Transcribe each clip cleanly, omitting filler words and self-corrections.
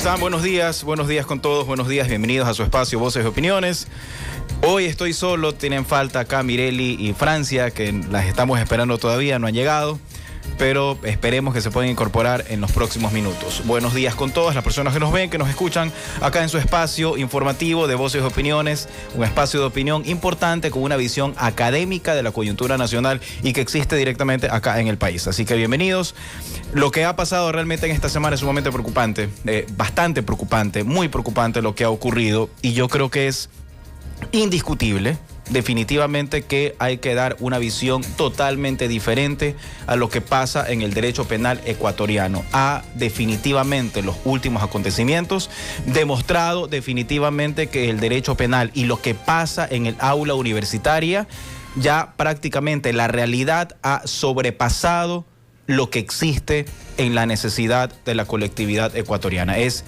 están? Buenos días con todos, buenos días, bienvenidos a su espacio Voces y Opiniones. Hoy estoy solo, tienen falta acá Mireli y Francia, que las estamos esperando todavía, no han llegado, pero esperemos que se puedan incorporar en los próximos minutos. Buenos días con todas las personas que nos ven, que nos escuchan acá en su espacio informativo de Voces y Opiniones, un espacio de opinión importante con una visión académica de la coyuntura nacional y que existe directamente acá en el país. Así que bienvenidos. Lo que ha pasado realmente en esta semana es sumamente preocupante, bastante preocupante, muy preocupante lo que ha ocurrido, y yo creo que es indiscutible, definitivamente, que hay que dar una visión totalmente diferente a lo que pasa en el derecho penal ecuatoriano. Ha definitivamente los últimos acontecimientos demostrado definitivamente que el derecho penal y lo que pasa en el aula universitaria, ya prácticamente la realidad ha sobrepasado lo que existe en la necesidad de la colectividad ecuatoriana. Es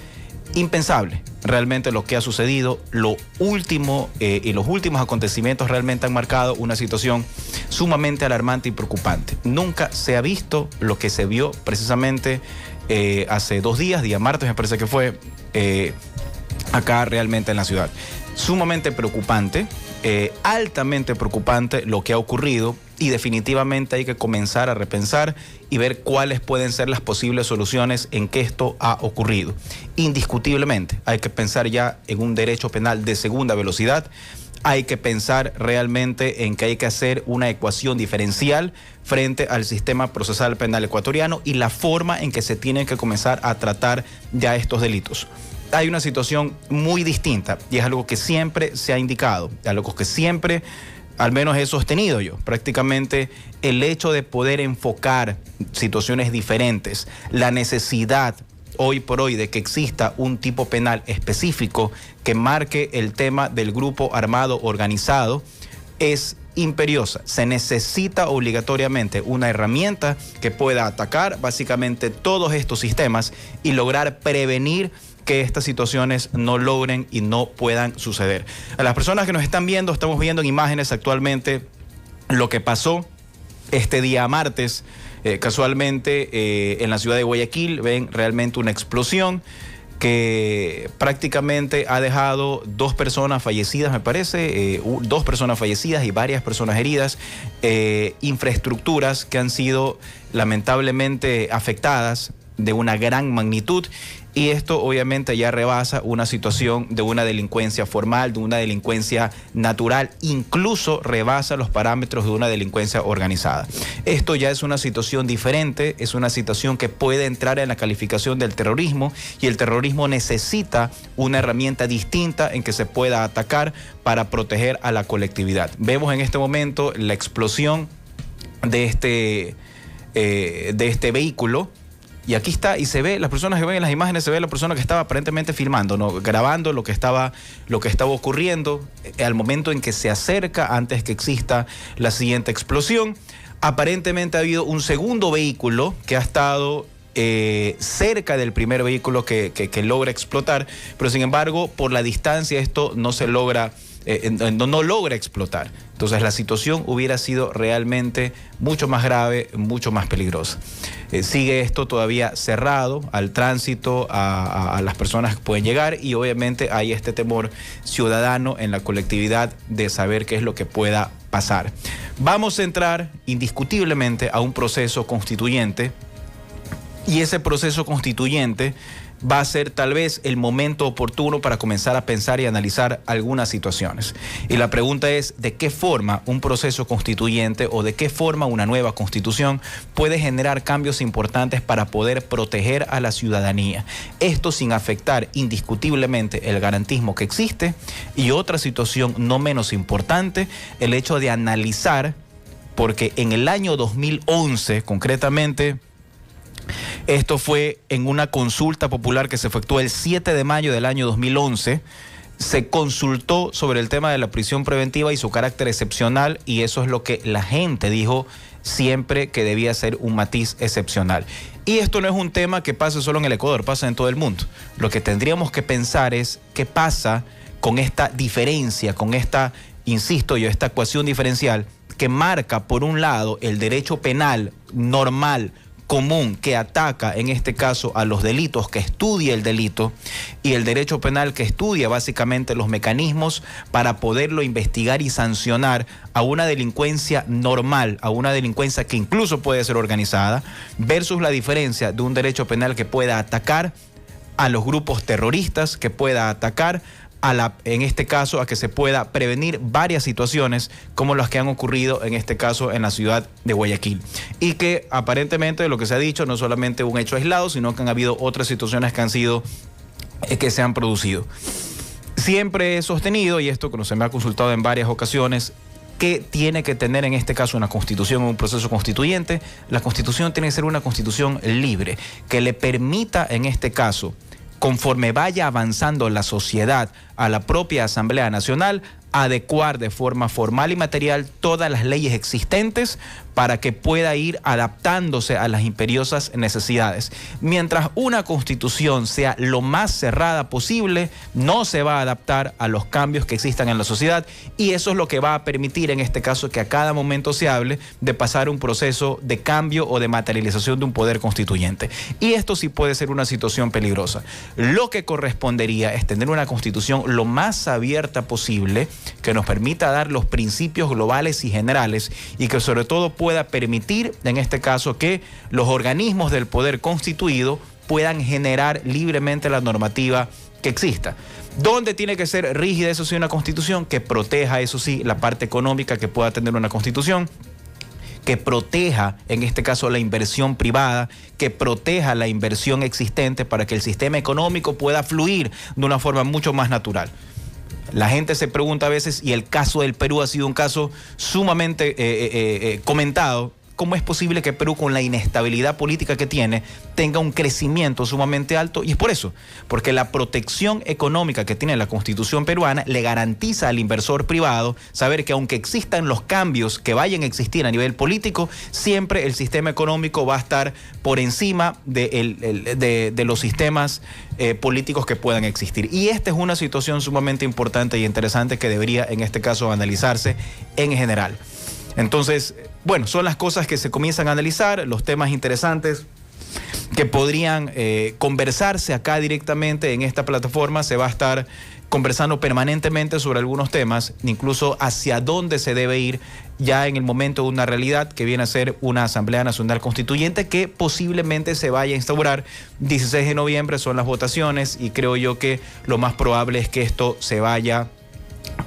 impensable realmente lo que ha sucedido. Lo último y los últimos acontecimientos realmente han marcado una situación sumamente alarmante y preocupante. Nunca se ha visto lo que se vio precisamente hace 2 días, día martes me parece que fue, acá realmente en la ciudad. Sumamente preocupante, altamente preocupante lo que ha ocurrido, y definitivamente hay que comenzar a repensar y ver cuáles pueden ser las posibles soluciones en que esto ha ocurrido. Indiscutiblemente hay que pensar ya en un derecho penal de segunda velocidad. Hay que pensar realmente en que hay que hacer una ecuación diferencial frente al sistema procesal penal ecuatoriano y la forma en que se tienen que comenzar a tratar ya estos delitos. Hay una situación muy distinta y es algo que siempre se ha indicado, algo que siempre, al menos he sostenido yo, prácticamente el hecho de poder enfocar situaciones diferentes, la necesidad hoy por hoy de que exista un tipo penal específico que marque el tema del grupo armado organizado es imperiosa. Se necesita obligatoriamente una herramienta que pueda atacar básicamente todos estos sistemas y lograr prevenir que estas situaciones no logren y no puedan suceder. A las personas que nos están viendo, estamos viendo en imágenes actualmente lo que pasó este día martes, casualmente en la ciudad de Guayaquil. Ven realmente una explosión que prácticamente ha dejado 2 personas fallecidas, me parece, 2 personas fallecidas y varias personas heridas, infraestructuras que han sido lamentablemente afectadas de una gran magnitud, y esto obviamente ya rebasa una situación de una delincuencia formal, de una delincuencia natural, incluso rebasa los parámetros de una delincuencia organizada. Esto ya es una situación diferente, es una situación que puede entrar en la calificación del terrorismo, y el terrorismo necesita una herramienta distinta en que se pueda atacar para proteger a la colectividad. Vemos en este momento la explosión de este vehículo. Y aquí está, y se ve, las personas que ven en las imágenes, se ve la persona que estaba aparentemente filmando, ¿no? Grabando lo que estaba ocurriendo al momento en que se acerca, antes que exista la siguiente explosión. Aparentemente ha habido un segundo vehículo que ha estado cerca del primer vehículo que logra explotar, pero sin embargo, por la distancia esto no se logra, no logra explotar. Entonces la situación hubiera sido realmente mucho más grave, mucho más peligrosa. Sigue esto todavía cerrado al tránsito, a las personas que pueden llegar, y obviamente hay este temor ciudadano en la colectividad de saber qué es lo que pueda pasar. Vamos a entrar indiscutiblemente a un proceso constituyente, y ese proceso constituyente va a ser tal vez el momento oportuno para comenzar a pensar y analizar algunas situaciones. Y la pregunta es, ¿de qué forma un proceso constituyente o de qué forma una nueva constitución puede generar cambios importantes para poder proteger a la ciudadanía? Esto sin afectar indiscutiblemente el garantismo que existe, y otra situación no menos importante, el hecho de analizar, porque en el año 2011 concretamente, esto fue en una consulta popular que se efectuó el 7 de mayo del año 2011. Se consultó sobre el tema de la prisión preventiva y su carácter excepcional, y eso es lo que la gente dijo siempre, que debía ser un matiz excepcional. Y esto no es un tema que pasa solo en el Ecuador, pasa en todo el mundo. Lo que tendríamos que pensar es qué pasa con esta diferencia, con esta, insisto yo, esta ecuación diferencial que marca por un lado el derecho penal normal, común que ataca en este caso a los delitos, que estudia el delito, y el derecho penal que estudia básicamente los mecanismos para poderlo investigar y sancionar a una delincuencia normal, a una delincuencia que incluso puede ser organizada, versus la diferencia de un derecho penal que pueda atacar a los grupos terroristas, que pueda atacar en este caso, a que se pueda prevenir varias situaciones como las que han ocurrido en este caso en la ciudad de Guayaquil. Y que aparentemente, lo que se ha dicho, no solamente un hecho aislado, sino que han habido otras situaciones que se han producido. Siempre he sostenido, y esto que se me ha consultado en varias ocasiones, que tiene que tener en este caso una constitución o un proceso constituyente. La constitución tiene que ser una constitución libre, que le permita en este caso, conforme vaya avanzando la sociedad, a la propia Asamblea Nacional, adecuar de forma formal y material todas las leyes existentes para que pueda ir adaptándose a las imperiosas necesidades. Mientras una constitución sea lo más cerrada posible, no se va a adaptar a los cambios que existan en la sociedad, y eso es lo que va a permitir en este caso que a cada momento se hable de pasar un proceso de cambio o de materialización de un poder constituyente. Y esto sí puede ser una situación peligrosa. Lo que correspondería es tener una constitución lo más abierta posible, que nos permita dar los principios globales y generales, y que sobre todo pueda permitir, en este caso, que los organismos del poder constituido puedan generar libremente la normativa que exista. ¿Dónde tiene que ser rígida, eso sí, una constitución? Que proteja, eso sí, la parte económica que pueda tener una constitución, que proteja, en este caso, la inversión privada, que proteja la inversión existente para que el sistema económico pueda fluir de una forma mucho más natural. La gente se pregunta a veces, y el caso del Perú ha sido un caso sumamente comentado, ¿cómo es posible que Perú, con la inestabilidad política que tiene, tenga un crecimiento sumamente alto? Y es por eso, porque la protección económica que tiene la Constitución peruana le garantiza al inversor privado saber que aunque existan los cambios que vayan a existir a nivel político, siempre el sistema económico va a estar por encima de los sistemas políticos que puedan existir. Y esta es una situación sumamente importante y interesante que debería, en este caso, analizarse en general. Entonces, bueno, son las cosas que se comienzan a analizar, los temas interesantes que podrían conversarse acá directamente en esta plataforma. Se va a estar conversando permanentemente sobre algunos temas, incluso hacia dónde se debe ir ya en el momento de una realidad que viene a ser una Asamblea Nacional Constituyente que posiblemente se vaya a instaurar. 16 de noviembre son las votaciones, y creo yo que lo más probable es que esto se vaya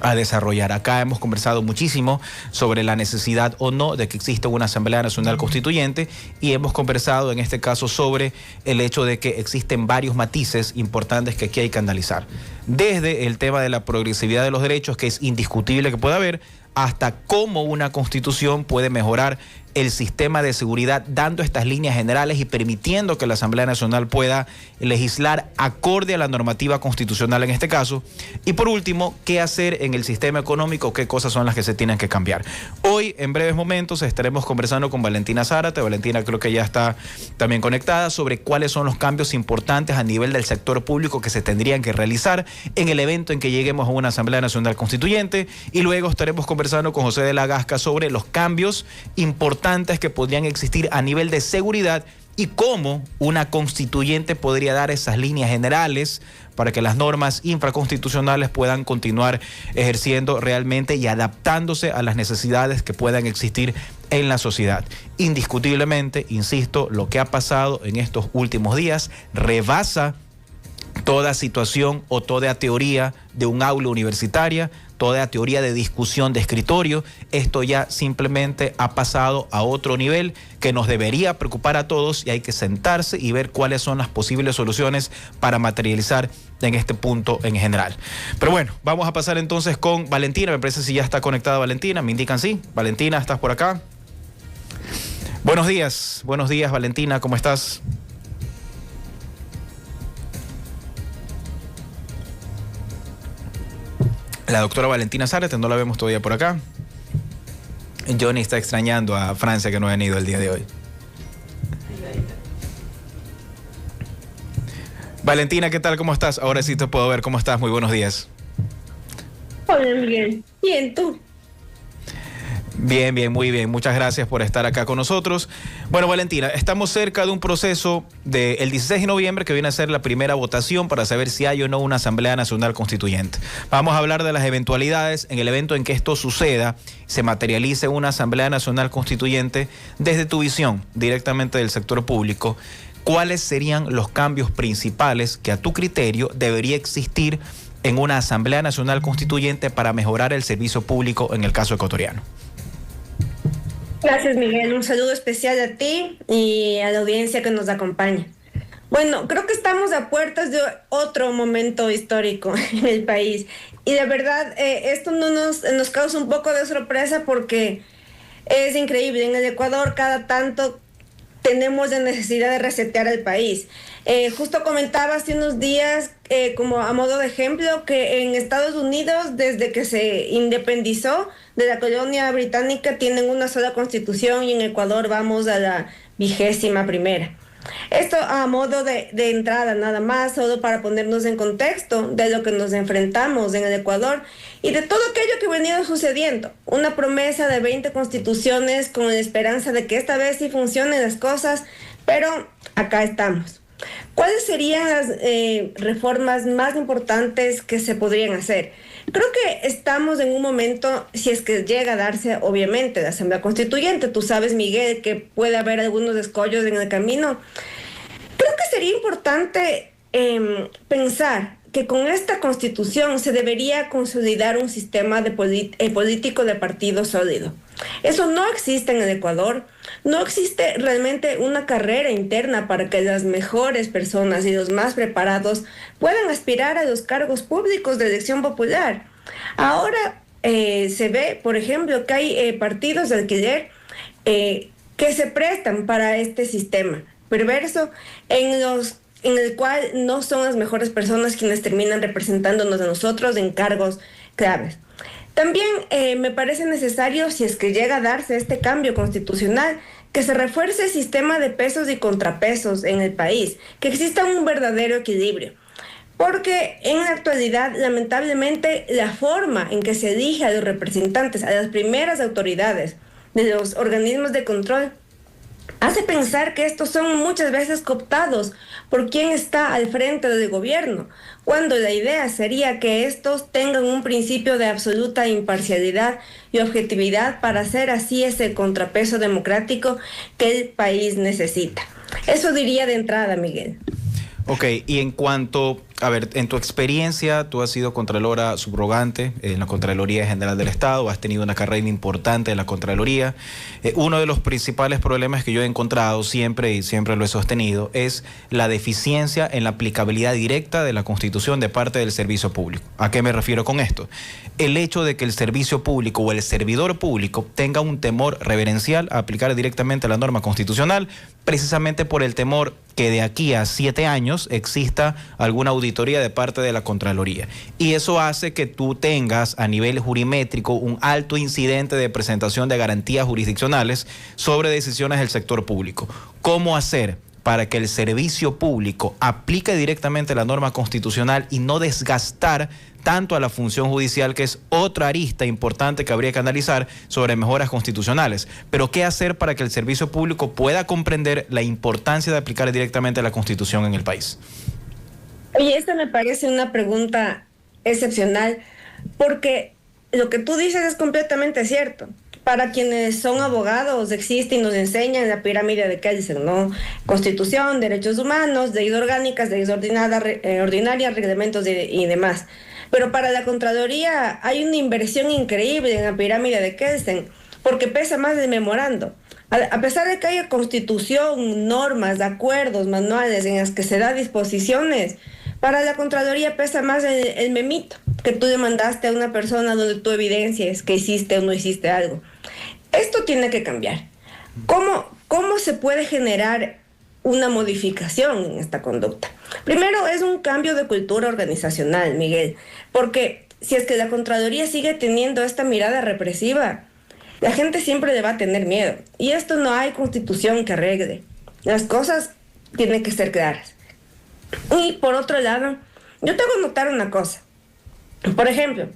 a desarrollar. Acá hemos conversado muchísimo sobre la necesidad o no de que exista una Asamblea Nacional Constituyente, y hemos conversado en este caso sobre el hecho de que existen varios matices importantes que aquí hay que analizar. Desde el tema de la progresividad de los derechos, que es indiscutible que pueda haber, hasta cómo una constitución puede mejorar el sistema de seguridad, dando estas líneas generales y permitiendo que la Asamblea Nacional pueda legislar acorde a la normativa constitucional en este caso. Y por último, qué hacer en el sistema económico, qué cosas son las que se tienen que cambiar. Hoy, en breves momentos, estaremos conversando con Valentina Zárate. Valentina creo que ya está también conectada, sobre cuáles son los cambios importantes a nivel del sector público que se tendrían que realizar en el evento en que lleguemos a una Asamblea Nacional Constituyente. Y luego estaremos conversando con José de la Gasca sobre los cambios importantes que podrían existir a nivel de seguridad y cómo una constituyente podría dar esas líneas generales para que las normas infraconstitucionales puedan continuar ejerciendo realmente y adaptándose a las necesidades que puedan existir en la sociedad. Indiscutiblemente, insisto, lo que ha pasado en estos últimos días rebasa toda situación o toda teoría de un aula universitaria, toda teoría de discusión de escritorio. Esto ya simplemente ha pasado a otro nivel que nos debería preocupar a todos, y hay que sentarse y ver cuáles son las posibles soluciones para materializar en este punto en general. Pero bueno, vamos a pasar entonces con Valentina. Me parece si ya está conectada Valentina. Me indican sí. Valentina, ¿estás por acá? Buenos días Valentina, ¿cómo estás? La doctora Valentina Zárate, no la vemos todavía por acá. Johnny está extrañando a Francia, que no ha venido el día de hoy. Valentina, ¿qué tal? ¿Cómo estás? Ahora sí te puedo ver. ¿Cómo estás? Muy buenos días. Hola, Miguel. Bien, ¿tú? Bien, bien, muy bien. Muchas gracias por estar acá con nosotros. Bueno, Valentina, estamos cerca de un proceso del 16 de noviembre que viene a ser la primera votación para saber si hay o no una Asamblea Nacional Constituyente. Vamos a hablar de las eventualidades en el evento en que esto suceda, se materialice una Asamblea Nacional Constituyente. Desde tu visión, directamente del sector público, ¿cuáles serían los cambios principales que a tu criterio debería existir en una Asamblea Nacional Constituyente para mejorar el servicio público en el caso ecuatoriano? Gracias, Miguel. Un saludo especial a ti y a la audiencia que nos acompaña. Bueno, creo que estamos a puertas de otro momento histórico en el país. Y de verdad, esto nos causa un poco de sorpresa porque es increíble. En el Ecuador, cada tanto tenemos la necesidad de resetear el país. Justo comentaba hace unos días, como a modo de ejemplo, que en Estados Unidos, desde que se independizó de la colonia británica, tienen una sola constitución, y en Ecuador vamos a la 21ª. Esto a modo de entrada nada más, solo para ponernos en contexto de lo que nos enfrentamos en el Ecuador y de todo aquello que venía sucediendo. Una promesa de 20 constituciones con la esperanza de que esta vez sí funcionen las cosas, pero acá estamos. ¿Cuáles serían las reformas más importantes que se podrían hacer? Creo que estamos en un momento, si es que llega a darse, obviamente, la Asamblea Constituyente. Tú sabes, Miguel, que puede haber algunos escollos en el camino. Creo que sería importante pensar que con esta Constitución se debería consolidar un sistema político de partido sólido. Eso no existe en el Ecuador. No existe realmente una carrera interna para que las mejores personas y los más preparados puedan aspirar a los cargos públicos de elección popular. Ahora se ve, por ejemplo, que hay partidos de alquiler que se prestan para este sistema perverso en el cual no son las mejores personas quienes terminan representándonos a nosotros en cargos claves. También me parece necesario, si es que llega a darse este cambio constitucional, que se refuerce el sistema de pesos y contrapesos en el país, que exista un verdadero equilibrio. Porque en la actualidad, lamentablemente, la forma en que se elige a los representantes, a las primeras autoridades de los organismos de control, hace pensar que estos son muchas veces cooptados por quien está al frente del gobierno, cuando la idea sería que estos tengan un principio de absoluta imparcialidad y objetividad para hacer así ese contrapeso democrático que el país necesita. Eso diría de entrada, Miguel. Ok, y en cuanto, a ver, en tu experiencia, tú has sido contralora subrogante en la Contraloría General del Estado, has tenido una carrera importante en la Contraloría. Uno de los principales problemas que yo he encontrado siempre, y siempre lo he sostenido, es la deficiencia en la aplicabilidad directa de la Constitución de parte del servicio público. ¿A qué me refiero con esto? El hecho de que el servicio público o el servidor público tenga un temor reverencial a aplicar directamente la norma constitucional, precisamente por el temor que de aquí a 7 años exista alguna auditoría de parte de la Contraloría. Y eso hace que tú tengas a nivel jurimétrico un alto incidente de presentación de garantías jurisdiccionales sobre decisiones del sector público. ¿Cómo hacer para que el servicio público aplique directamente la norma constitucional y no desgastar tanto a la función judicial, que es otra arista importante que habría que analizar sobre mejoras constitucionales? Pero ¿qué hacer para que el servicio público pueda comprender la importancia de aplicar directamente la Constitución en el país? Oye, esta me parece una pregunta excepcional, porque lo que tú dices es completamente cierto. Para quienes son abogados existe y nos enseñan la pirámide de Kelsen, ¿no? Constitución, derechos humanos, leyes orgánicas, leyes ordinarias, reglamentos y demás. Pero para la Contraloría hay una inversión increíble en la pirámide de Kelsen, porque pesa más el memorando. A pesar de que haya constitución, normas, acuerdos, manuales en las que se da disposiciones, para la Contraloría pesa más el memito que tú le mandaste a una persona donde tú evidencias que hiciste o no hiciste algo. Esto tiene que cambiar. ¿Cómo se puede generar una modificación en esta conducta? Primero, es un cambio de cultura organizacional, Miguel, porque si es que la Contraloría sigue teniendo esta mirada represiva, la gente siempre le va a tener miedo. Y esto no hay constitución que arregle. Las cosas tienen que ser claras. Y por otro lado, yo te hago notar una cosa. Por ejemplo,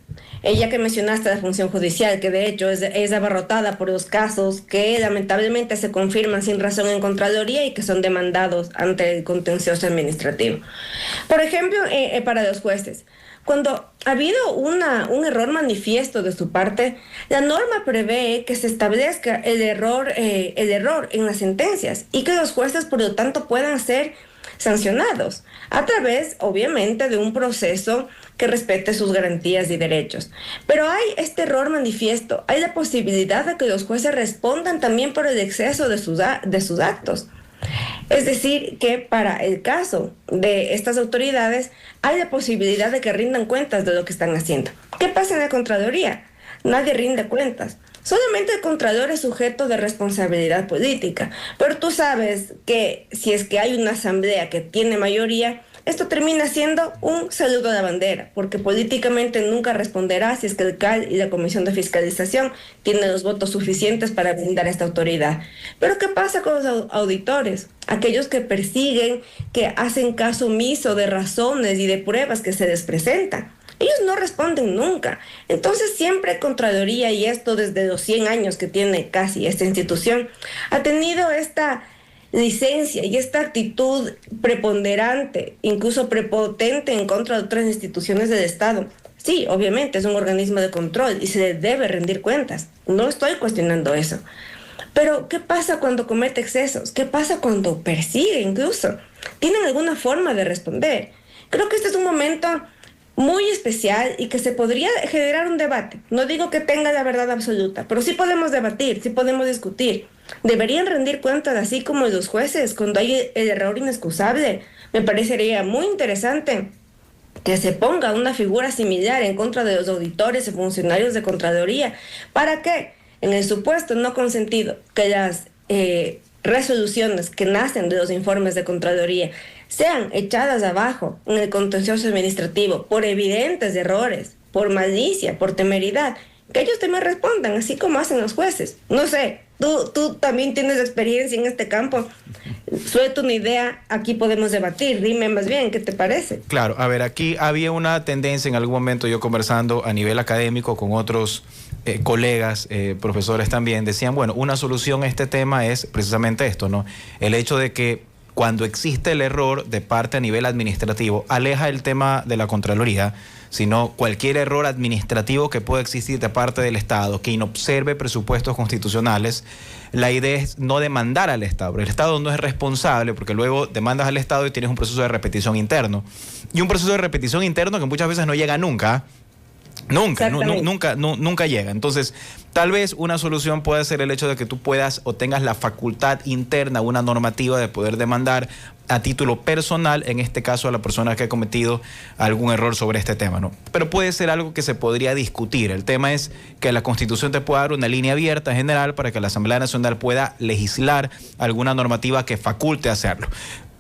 ya que mencionaste la función judicial, que de hecho es abarrotada por los casos que lamentablemente se confirman sin razón en Contraloría y que son demandados ante el contencioso administrativo. Por ejemplo, para los jueces, cuando ha habido un error manifiesto de su parte, la norma prevé que se establezca el error en las sentencias y que los jueces, por lo tanto, puedan ser sancionados a través, obviamente, de un proceso que respete sus garantías y derechos. Pero hay este error manifiesto, hay la posibilidad de que los jueces respondan también por el exceso de sus actos. Es decir, que para el caso de estas autoridades hay la posibilidad de que rindan cuentas de lo que están haciendo. ¿Qué pasa en la Contraloría? Nadie rinde cuentas. Solamente el Contralor es sujeto de responsabilidad política. Pero tú sabes que si es que hay una asamblea que tiene mayoría, esto termina siendo un saludo a la bandera, porque políticamente nunca responderá si es que el CAL y la Comisión de Fiscalización tienen los votos suficientes para blindar a esta autoridad. Pero ¿qué pasa con los auditores? Aquellos que persiguen, que hacen caso omiso de razones y de pruebas que se les presentan. Ellos no responden nunca. Entonces siempre Contraloría, y esto desde los 100 años que tiene casi esta institución, ha tenido esta licencia y esta actitud preponderante, incluso prepotente en contra de otras instituciones del Estado. Sí, obviamente es un organismo de control y se le debe rendir cuentas. No estoy cuestionando eso. Pero, ¿qué pasa cuando comete excesos? ¿Qué pasa cuando persigue incluso? ¿Tienen alguna forma de responder? Creo que este es un momento muy especial y que se podría generar un debate. No digo que tenga la verdad absoluta, pero sí podemos debatir, sí podemos discutir. Deberían rendir cuentas así como los jueces cuando hay el error inexcusable. Me parecería muy interesante que se ponga una figura similar en contra de los auditores y funcionarios de Contraloría. ¿Para qué? En el supuesto no consentido que las resoluciones que nacen de los informes de Contraloría sean echadas abajo en el contencioso administrativo por evidentes errores, por malicia, por temeridad, que ellos también respondan, así como hacen los jueces. No sé, tú también tienes experiencia en este campo. Suelto una idea, aquí podemos debatir. Dime más bien, ¿qué te parece? Claro, a ver, aquí había una tendencia en algún momento, yo conversando a nivel académico con otros colegas, profesores también, decían, bueno, una solución a este tema es precisamente esto, ¿no? El hecho de que cuando existe el error de parte a nivel administrativo, aleja el tema de la Contraloría, sino cualquier error administrativo que pueda existir de parte del Estado, que inobserve presupuestos constitucionales. La idea es no demandar al Estado, pero el Estado no es responsable porque luego demandas al Estado y tienes un proceso de repetición interno. Y un proceso de repetición interno que muchas veces no llega nunca. Nunca llega. Entonces, tal vez una solución puede ser el hecho de que tú puedas o tengas la facultad interna, una normativa de poder demandar a título personal, en este caso a la persona que ha cometido algún error sobre este tema, ¿no? Pero puede ser algo que se podría discutir. El tema es que la Constitución te pueda dar una línea abierta general para que la Asamblea Nacional pueda legislar alguna normativa que faculte hacerlo.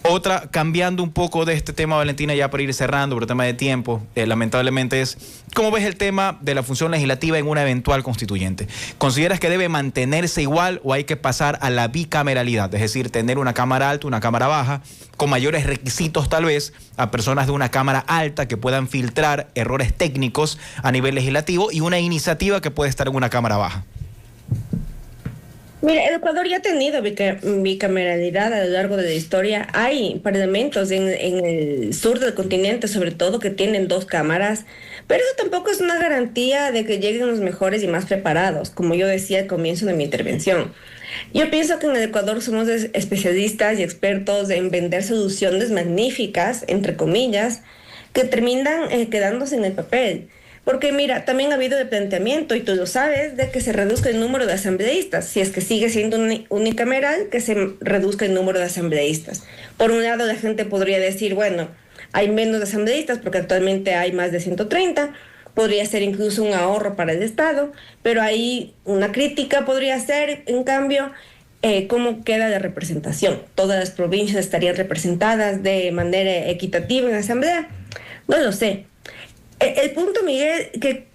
Otra, cambiando un poco de este tema, Valentina, ya para ir cerrando por tema de tiempo, lamentablemente es, ¿cómo ves el tema de la función legislativa en una eventual constituyente? ¿Consideras que debe mantenerse igual o hay que pasar a la bicameralidad? Es decir, tener una cámara alta, una cámara baja, con mayores requisitos tal vez a personas de una cámara alta que puedan filtrar errores técnicos a nivel legislativo y una iniciativa que puede estar en una cámara baja. Mira, el Ecuador ya ha tenido bicameralidad a lo largo de la historia. Hay parlamentos en el sur del continente, sobre todo, que tienen 2 cámaras, pero eso tampoco es una garantía de que lleguen los mejores y más preparados, como yo decía al comienzo de mi intervención. Yo pienso que en el Ecuador somos especialistas y expertos en vender soluciones magníficas, entre comillas, que terminan quedándose en el papel. Porque mira, también ha habido el planteamiento, y tú lo sabes, de que se reduzca el número de asambleístas. Si es que sigue siendo unicameral, que se reduzca el número de asambleístas. Por un lado, la gente podría decir, bueno, hay menos asambleístas porque actualmente hay más de 130. Podría ser incluso un ahorro para el Estado, pero ahí una crítica podría ser, en cambio, cómo queda la representación. Todas las provincias estarían representadas de manera equitativa en la asamblea. No lo sé. El punto, Miguel, que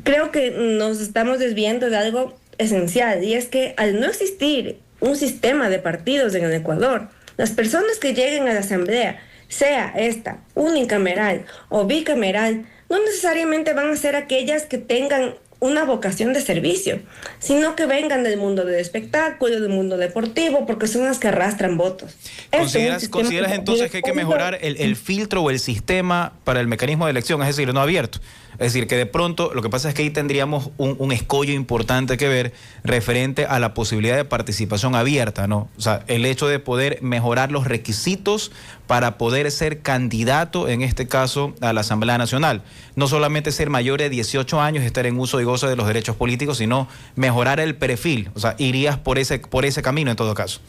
creo que nos estamos desviando de algo esencial, y es que al no existir un sistema de partidos en el Ecuador, las personas que lleguen a la asamblea, sea esta unicameral o bicameral, no necesariamente van a ser aquellas que tengan una vocación de servicio, sino que vengan del mundo del espectáculo, del mundo deportivo, porque son las que arrastran votos. ¿Consideras entonces que hay que mejorar el filtro o el sistema para el mecanismo de elección, es decir, no abierto? Es decir, que de pronto lo que pasa es que ahí tendríamos un escollo importante que ver referente a la posibilidad de participación abierta, ¿no? O sea, el hecho de poder mejorar los requisitos para poder ser candidato, en este caso, a la Asamblea Nacional. No solamente ser mayor de 18 años, estar en uso y goce de los derechos políticos, sino mejorar el perfil. O sea, irías por ese camino en todo caso.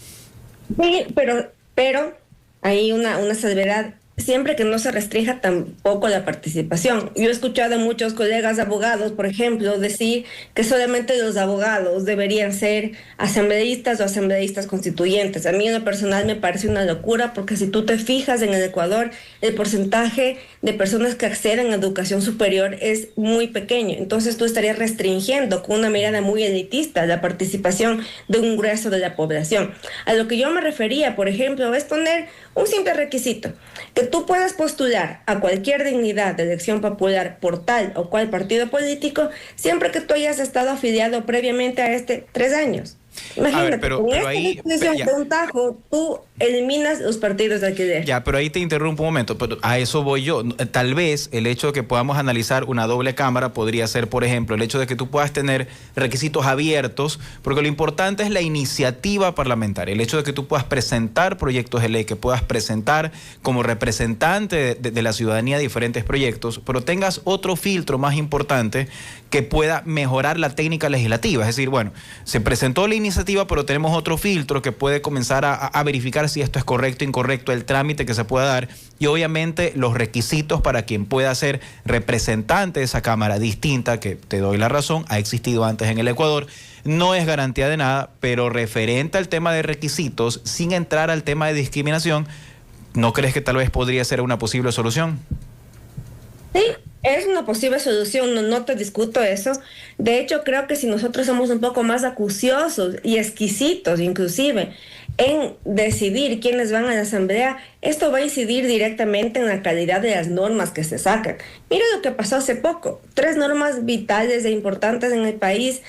Sí, pero hay una salvedad. Siempre que no se restrinja tampoco la participación. Yo he escuchado a muchos colegas abogados, por ejemplo, decir que solamente los abogados deberían ser asambleístas o asambleístas constituyentes. A mí en lo personal me parece una locura, porque si tú te fijas en el Ecuador, el porcentaje de personas que acceden a educación superior es muy pequeño. Entonces tú estarías restringiendo con una mirada muy elitista la participación de un grueso de la población. A lo que yo me refería, por ejemplo, es poner un simple requisito: que tú puedas postular a cualquier dignidad de elección popular por tal o cual partido político, siempre que tú hayas estado afiliado previamente a 3 años. Imagínate, ver, pero ahí de un tajo, tú eliminas los partidos de alquiler. Ya, pero ahí te interrumpo un momento, pero a eso voy yo. Tal vez el hecho de que podamos analizar una doble cámara podría ser, por ejemplo, el hecho de que tú puedas tener requisitos abiertos, porque lo importante es la iniciativa parlamentaria, el hecho de que tú puedas presentar proyectos de ley, que puedas presentar como representante de la ciudadanía diferentes proyectos, pero tengas otro filtro más importante que pueda mejorar la técnica legislativa. Es decir, bueno, se presentó la iniciativa, pero tenemos otro filtro que puede comenzar a verificar si esto es correcto o incorrecto, el trámite que se pueda dar, y obviamente los requisitos para quien pueda ser representante de esa Cámara distinta, que te doy la razón, ha existido antes en el Ecuador, no es garantía de nada, pero referente al tema de requisitos, sin entrar al tema de discriminación, ¿no crees que tal vez podría ser una posible solución? Sí, es una posible solución, no te discuto eso. De hecho, creo que si nosotros somos un poco más acuciosos y exquisitos, inclusive, en decidir quiénes van a la asamblea, esto va a incidir directamente en la calidad de las normas que se sacan. Mira lo que pasó hace poco: 3 normas vitales e importantes en el país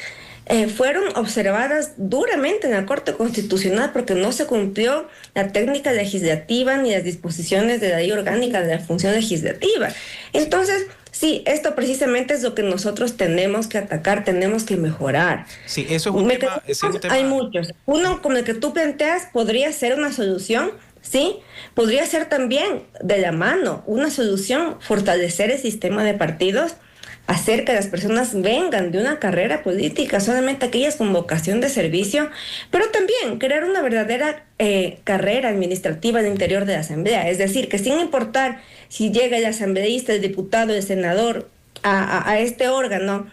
fueron observadas duramente en la Corte Constitucional porque no se cumplió la técnica legislativa ni las disposiciones de la Ley Orgánica de la Función Legislativa. Entonces, sí, esto precisamente es lo que nosotros tenemos que atacar, tenemos que mejorar. Sí, eso es un tema. Hay muchos. Uno como el que tú planteas podría ser una solución, ¿sí? Podría ser también de la mano una solución, fortalecer el sistema de partidos, hacer que las personas vengan de una carrera política, solamente aquellas con vocación de servicio, pero también crear una verdadera carrera administrativa al interior de la Asamblea. Es decir, que sin importar si llega el asambleísta, el diputado, el senador a este órgano,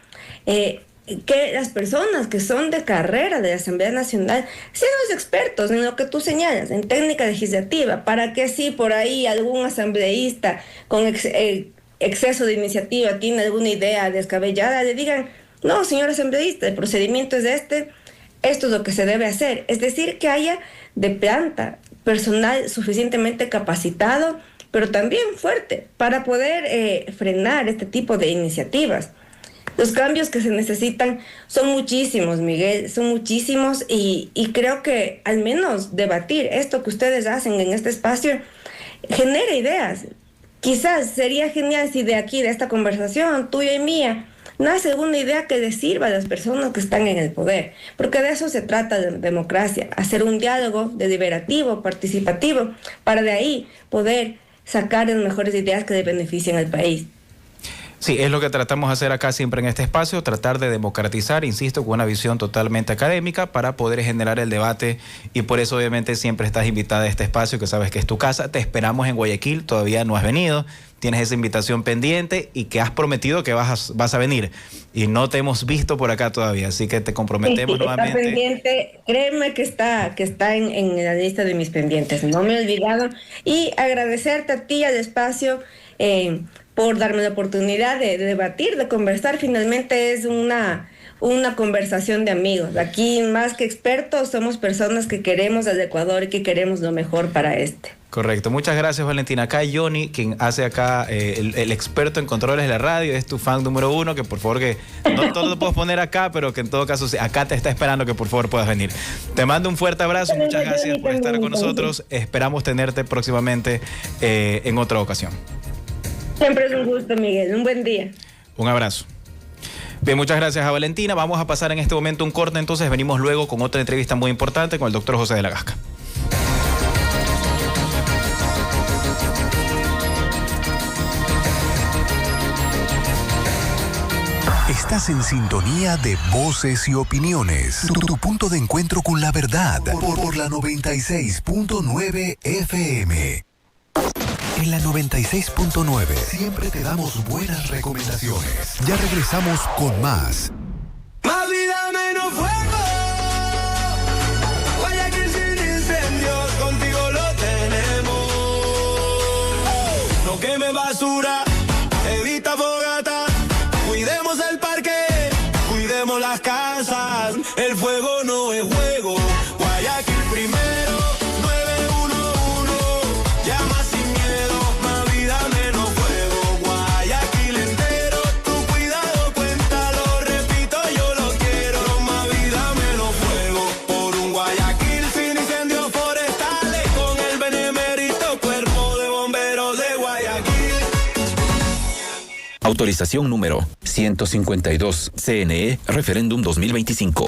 que las personas que son de carrera de la Asamblea Nacional sean los expertos en lo que tú señalas, en técnica legislativa, para que si por ahí algún asambleísta con exceso de iniciativa tiene alguna idea descabellada, le digan: no, señor asambleísta, el procedimiento es esto es lo que se debe hacer. Es decir, que haya de planta personal suficientemente capacitado, pero también fuerte, para poder frenar este tipo de iniciativas. Los cambios que se necesitan son muchísimos, Miguel, son muchísimos, y creo que al menos debatir esto que ustedes hacen en este espacio genera ideas. Quizás sería genial si de aquí, de esta conversación tuya y mía, nace alguna idea que les sirva a las personas que están en el poder, porque de eso se trata la democracia, hacer un diálogo deliberativo, participativo, para de ahí poder sacar las mejores ideas que le beneficien al país. Sí, es lo que tratamos de hacer acá siempre en este espacio, tratar de democratizar, insisto, con una visión totalmente académica para poder generar el debate, y por eso obviamente siempre estás invitada a este espacio, que sabes que es tu casa. Te esperamos en Guayaquil, todavía no has venido, tienes esa invitación pendiente y que has prometido que vas a venir, y no te hemos visto por acá todavía, así que te comprometemos nuevamente. Está pendiente, créeme que está en la lista de mis pendientes, no me he olvidado, y agradecerte a ti, al espacio, por darme la oportunidad de debatir, de conversar. Finalmente es una conversación de amigos. Aquí, más que expertos, somos personas que queremos al Ecuador y que queremos lo mejor para este. Correcto. Muchas gracias, Valentina. Acá Johnny, quien hace acá el experto en controles de la radio, es tu fan número 1, que por favor, que no todo lo puedes poner acá, pero que en todo caso acá te está esperando que por favor puedas venir. Te mando un fuerte abrazo, muchas gracias por estar con nosotros. Esperamos tenerte próximamente en otra ocasión. Siempre es un gusto, Miguel. Un buen día. Un abrazo. Bien, muchas gracias a Valentina. Vamos a pasar en este momento un corte, entonces venimos luego con otra entrevista muy importante con el doctor José de la Gasca. Estás en sintonía de Voces y Opiniones. Tu punto de encuentro con la verdad. Por la 96.9 FM. En la 96.9 siempre te damos buenas recomendaciones. Ya regresamos con más. Más vida, menos fuego. Guayaquil sin incendios, contigo lo tenemos. No queme basura, evita fogata. Cuidemos el parque, cuidemos las casas. El fuego no es juego. Guayaquil primero, 911. Llama sin miedo, más vida, menos fuego. Guayaquil entero, tu cuidado cuenta, lo repito, yo lo quiero. Más vida, menos fuego. Por un Guayaquil sin incendios forestales, con el benemérito Cuerpo de Bomberos de Guayaquil. Autorización número 152, CNE, Referéndum 2025.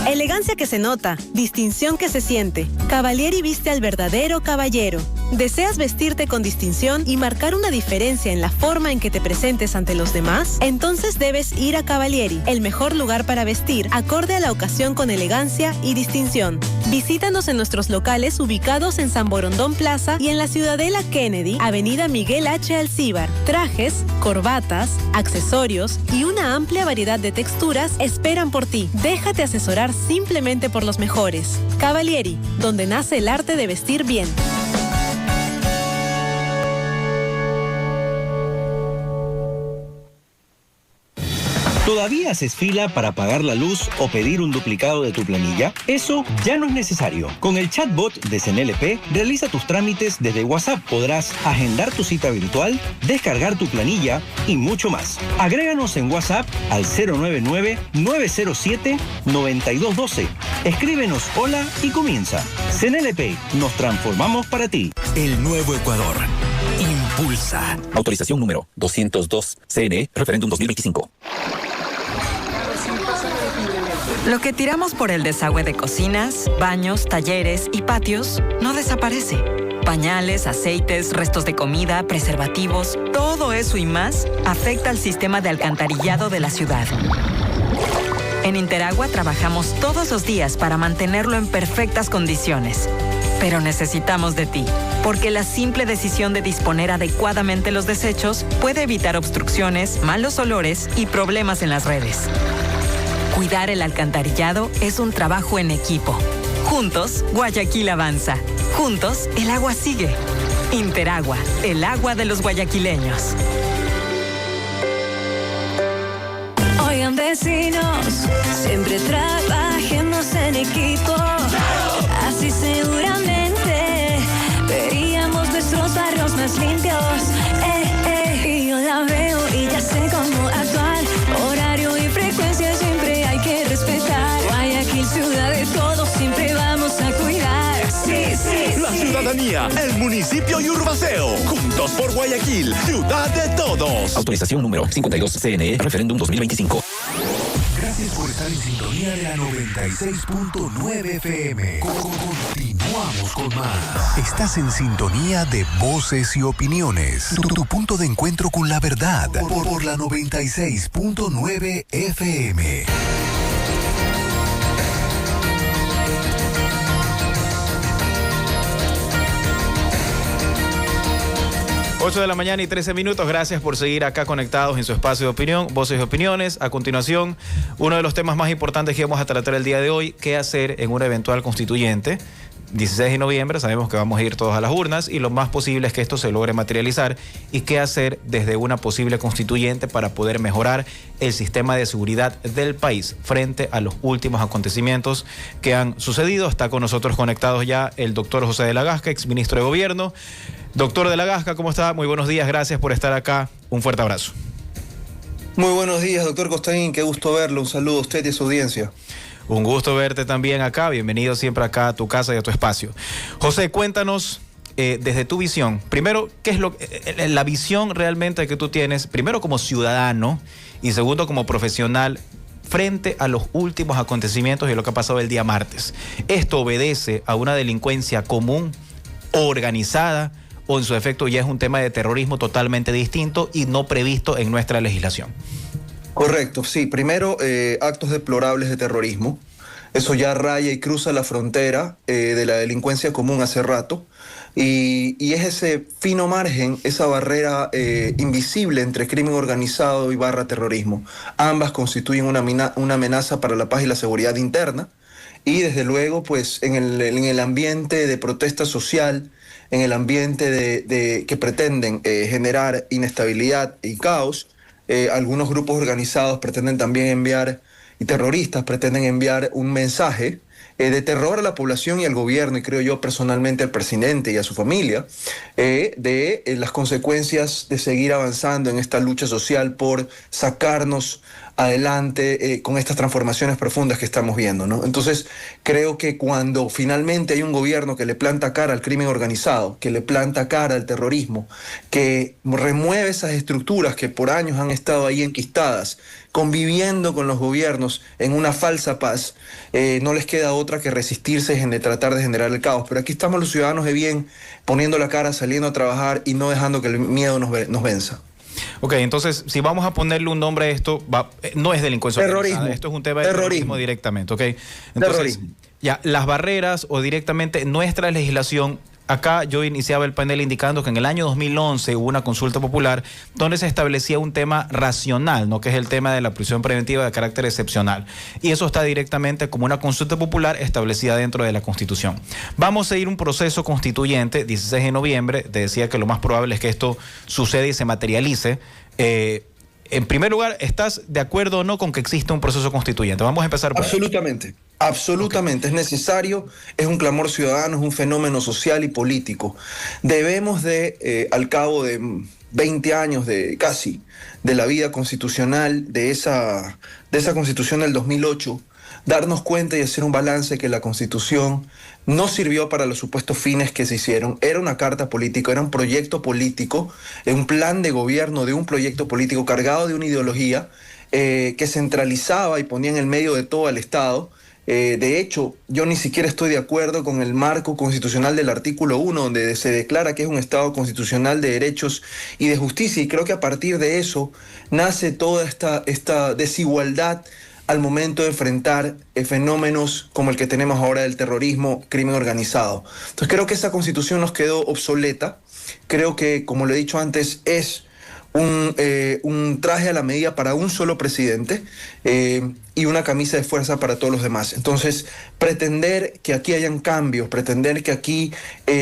Elegancia que se nota, distinción que se siente. Cavalieri viste al verdadero caballero. ¿Deseas vestirte con distinción y marcar una diferencia en la forma en que te presentes ante los demás? Entonces debes ir a Cavalieri, el mejor lugar para vestir, acorde a la ocasión con elegancia y distinción. Visítanos en nuestros locales ubicados en San Borondón Plaza y en la Ciudadela Kennedy, Avenida Miguel H. Alcíbar. Trajes, corbatas, accesorios y una amplia variedad de texturas esperan por ti. Déjate asesorar simplemente por los mejores. Cavalieri, donde nace el arte de vestir bien. ¿Todavía haces fila para pagar la luz o pedir un duplicado de tu planilla? Eso ya no es necesario. Con el chatbot de CNLP, realiza tus trámites desde WhatsApp. Podrás agendar tu cita virtual, descargar tu planilla y mucho más. Agréganos en WhatsApp al 099-907-9212. Escríbenos hola y comienza. CNLP, nos transformamos para ti. El nuevo Ecuador. Impulsa. Autorización número 202, CNE, Referéndum 2025. Lo que tiramos por el desagüe de cocinas, baños, talleres y patios no desaparece. Pañales, aceites, restos de comida, preservativos, todo eso y más afecta al sistema de alcantarillado de la ciudad. En Interagua trabajamos todos los días para mantenerlo en perfectas condiciones. Pero necesitamos de ti, porque la simple decisión de disponer adecuadamente los desechos puede evitar obstrucciones, malos olores y problemas en las redes. Cuidar el alcantarillado es un trabajo en equipo. Juntos, Guayaquil avanza. Juntos, el agua sigue. Interagua, el agua de los guayaquileños. Oigan, vecinos, siempre trabajemos en equipo. Así seguramente veríamos nuestros barrios más limpios. Y yo la veo y ya sé cómo actuar. Horario y frecuencia siempre hay que respetar. Guayaquil, ciudad de todos, siempre vamos a cuidar. Sí, sí, La ciudadanía, el municipio y Urbaceo. Juntos por Guayaquil, ciudad de todos. Autorización número 52, CNE, Referéndum 2025. Gracias por estar en sintonía de la 96.9 FM. Continuamos con más. Estás en sintonía de Voces y Opiniones. Tu punto de encuentro con la verdad. Por la 96.9 FM. 8 de la mañana y 13 minutos. Gracias por seguir acá conectados en su espacio de opinión, Voces y Opiniones. A continuación, uno de los temas más importantes que vamos a tratar el día de hoy: qué hacer en una eventual constituyente 16 de noviembre sabemos que vamos a ir todos a las urnas y lo más posible es que esto se logre materializar y qué hacer desde una posible constituyente para poder mejorar el sistema de seguridad del país frente a los últimos acontecimientos que han sucedido. Está con nosotros conectados ya el doctor José de la Gasca, exministro de Gobierno. Doctor de la Gasca, ¿cómo está? Muy buenos días, gracias por estar acá. Un fuerte abrazo. Muy buenos días, doctor Costaín, qué gusto verlo. Un saludo a usted y a su audiencia. Un gusto verte también acá, bienvenido siempre acá a tu casa y a tu espacio. José, cuéntanos desde tu visión, primero, ¿qué es la visión realmente que tú tienes, primero como ciudadano y segundo como profesional, frente a los últimos acontecimientos y lo que ha pasado el día martes? ¿Esto obedece a una delincuencia común, organizada, o en su efecto ya es un tema de terrorismo totalmente distinto y no previsto en nuestra legislación? Correcto, sí. Primero, actos deplorables de terrorismo. Eso ya raya y cruza la frontera de la delincuencia común hace rato. Y es ese fino margen, esa barrera invisible entre crimen organizado y terrorismo. Ambas constituyen una amenaza para la paz y la seguridad interna. Y desde luego, pues, en el ambiente de protesta social, en el ambiente que pretenden generar inestabilidad y caos, algunos grupos organizados pretenden también enviar, y terroristas pretenden enviar un mensaje de terror a la población y al gobierno, y creo yo personalmente al presidente y a su familia, de las consecuencias de seguir avanzando en esta lucha social por sacarnos adelante con estas transformaciones profundas que estamos viendo, ¿no? Entonces, creo que cuando finalmente hay un gobierno que le planta cara al crimen organizado, que le planta cara al terrorismo, que remueve esas estructuras que por años han estado ahí enquistadas, conviviendo con los gobiernos en una falsa paz, no les queda otra que resistirse y tratar de generar el caos. Pero aquí estamos los ciudadanos de bien, poniendo la cara, saliendo a trabajar y no dejando que el miedo nos venza. Ok, entonces, si vamos a ponerle un nombre a esto, no es delincuencia organizada, esto es un tema de terrorismo directamente, ¿ok? Entonces, ya, las barreras o directamente nuestra legislación. Acá yo iniciaba el panel indicando que en el año 2011 hubo una consulta popular donde se establecía un tema racional, ¿no? Que es el tema de la prisión preventiva de carácter excepcional. Y eso está directamente como una consulta popular establecida dentro de la Constitución. Vamos a ir un proceso constituyente, 16 de noviembre, te decía que lo más probable es que esto suceda y se materialice. En primer lugar, ¿estás de acuerdo o no con que exista un proceso constituyente? Vamos a empezar por Absolutamente. Absolutamente, okay. Es necesario, es un clamor ciudadano, es un fenómeno social y político. Debemos al cabo de 20 años de la vida constitucional, de esa constitución del 2008, darnos cuenta y hacer un balance que la constitución no sirvió para los supuestos fines que se hicieron. Era una carta política, era un proyecto político, un plan de gobierno de un proyecto político cargado de una ideología que centralizaba y ponía en el medio de todo al Estado. De hecho, yo ni siquiera estoy de acuerdo con el marco constitucional del artículo 1, donde se declara que es un Estado constitucional de derechos y de justicia, y creo que a partir de eso nace toda esta desigualdad al momento de enfrentar fenómenos como el que tenemos ahora del terrorismo, crimen organizado. Entonces creo que esa constitución nos quedó obsoleta. Creo que, como lo he dicho antes, es un traje a la medida para un solo presidente y una camisa de fuerza para todos los demás. Entonces, pretender que aquí hayan cambios, pretender que aquí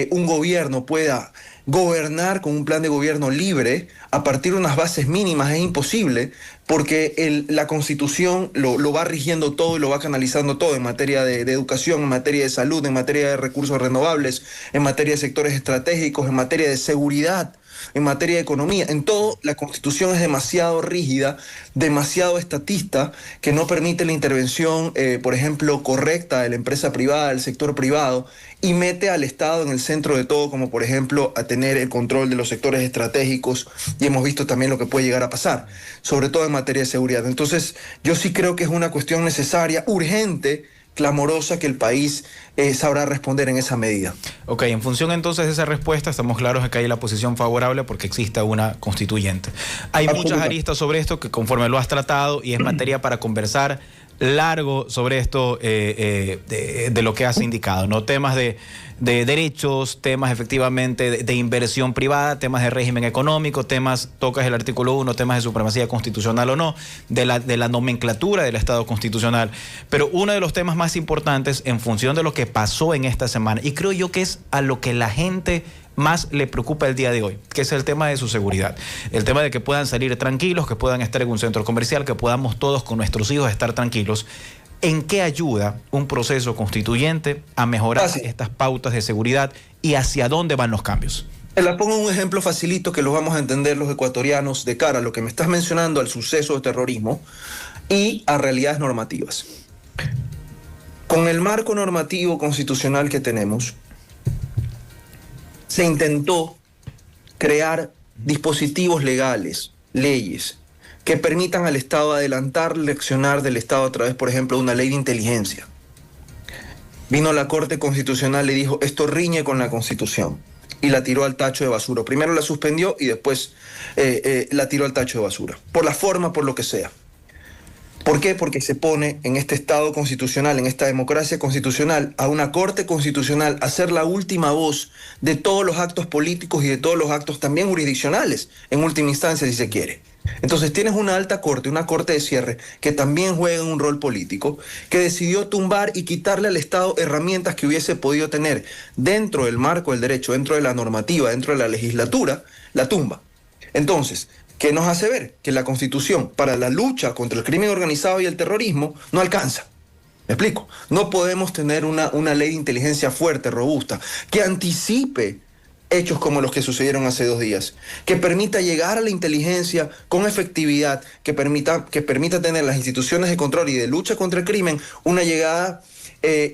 un gobierno pueda gobernar con un plan de gobierno libre a partir de unas bases mínimas es imposible, porque la Constitución lo va rigiendo todo y lo va canalizando todo en materia de educación, en materia de salud, en materia de recursos renovables, en materia de sectores estratégicos, en materia de seguridad, en materia de economía. En todo, la Constitución es demasiado rígida, demasiado estatista, que no permite la intervención, por ejemplo, correcta de la empresa privada, del sector privado, y mete al Estado en el centro de todo, como por ejemplo a tener el control de los sectores estratégicos, y hemos visto también lo que puede llegar a pasar, sobre todo en materia de seguridad. Entonces, yo sí creo que es una cuestión necesaria, urgente, clamorosa, que el país sabrá responder en esa medida. Ok, en función entonces de esa respuesta, estamos claros de que hay la posición favorable porque exista una constituyente. Hay muchas aristas sobre esto que conforme lo has tratado y es materia para conversar largo sobre esto de lo que has indicado, ¿no? Temas de derechos, temas efectivamente de inversión privada, temas de régimen económico, tocas el artículo 1, temas de supremacía constitucional o no, de la nomenclatura del Estado constitucional. Pero uno de los temas más importantes en función de lo que pasó en esta semana, y creo yo que es a lo que la gente más le preocupa el día de hoy, que es el tema de su seguridad, el tema de que puedan salir tranquilos, que puedan estar en un centro comercial, que podamos todos con nuestros hijos estar tranquilos. ¿En qué ayuda un proceso constituyente a mejorar estas pautas de seguridad y hacia dónde van los cambios? Te la pongo un ejemplo facilito que lo vamos a entender los ecuatorianos de cara a lo que me estás mencionando, al suceso de terrorismo y a realidades normativas. Con el marco normativo constitucional que tenemos, se intentó crear dispositivos legales, leyes, que permitan al Estado adelantar el accionar del Estado a través, por ejemplo, de una ley de inteligencia. Vino la Corte Constitucional y dijo, esto riñe con la Constitución, y la tiró al tacho de basura. Primero la suspendió y después la tiró al tacho de basura, por la forma, por lo que sea. ¿Por qué? Porque se pone en este Estado constitucional, en esta democracia constitucional, a una Corte Constitucional a ser la última voz de todos los actos políticos y de todos los actos también jurisdiccionales, en última instancia, si se quiere. Entonces tienes una alta corte, una corte de cierre, que también juega un rol político, que decidió tumbar y quitarle al Estado herramientas que hubiese podido tener dentro del marco del derecho, dentro de la normativa, dentro de la legislatura, la tumba. Entonces, ¿qué nos hace ver? Que la Constitución para la lucha contra el crimen organizado y el terrorismo no alcanza. ¿Me explico? No podemos tener una ley de inteligencia fuerte, robusta, que anticipe hechos como los que sucedieron hace 2 días, que permita llegar a la inteligencia con efectividad, que permita tener las instituciones de control y de lucha contra el crimen una llegada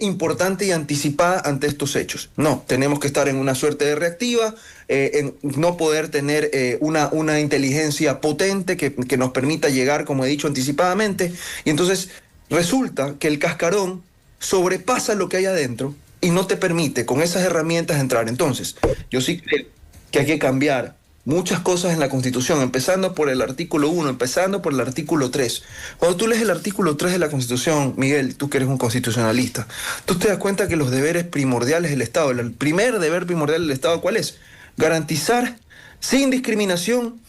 importante y anticipada ante estos hechos. No, tenemos que estar en una suerte de reactiva, en no poder tener una inteligencia potente que nos permita llegar, como he dicho, anticipadamente, y entonces resulta que el cascarón sobrepasa lo que hay adentro y no te permite con esas herramientas entrar. Entonces, yo sí creo que hay que cambiar muchas cosas en la Constitución, empezando por el artículo 1, empezando por el artículo 3. Cuando tú lees el artículo 3 de la Constitución, Miguel, tú que eres un constitucionalista, tú te das cuenta que los deberes primordiales del Estado, el primer deber primordial del Estado, ¿cuál es? Garantizar sin discriminación